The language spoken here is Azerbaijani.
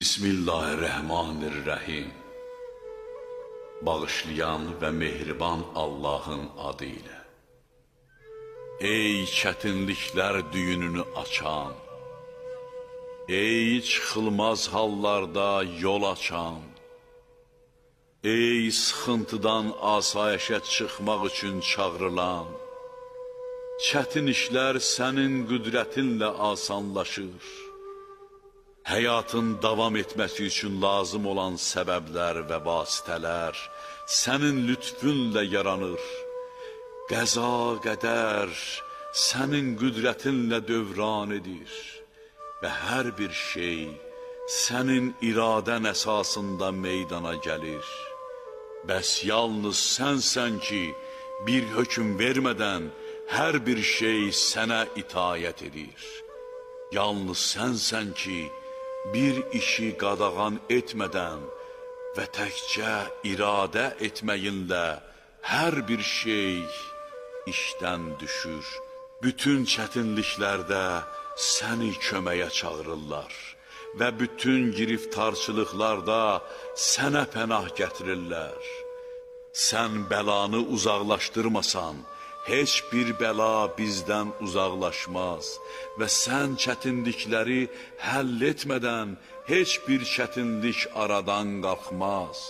Bismillahirrahmanirrahim. Bağışlayan və mehriban Allahın adı ilə. Ey çətinliklər düyününü açan, ey çıxılmaz hallarda yol açan, ey sıxıntıdan asayişə çıxmaq üçün çağrılan, çətin işlər sənin qüdrətinlə asanlaşır. Həyatın davam etməsi üçün lazım olan səbəblər və vasitələr sənin lütfünlə yaranır. Qəza, qədər sənin qüdrətinlə dövran edir və hər bir şey sənin iradən əsasında meydana gəlir. Bəs yalnız sənsən ki, bir hökm vermədən hər bir şey sənə itayət edir. Yalnız sənsən ki, bir işi qadağan etmədən və təkcə iradə etməyinlə hər bir şey işdən düşür. Bütün çətinliklərdə səni köməyə çağırırlar və bütün giriftarçılıqlarda sənə pənah gətirirlər. Sən bəlanı uzaqlaşdırmasan, heç bir bəla bizdən uzaqlaşmaz və sən çətinlikləri həll etmədən heç bir çətinlik aradan qalxmaz.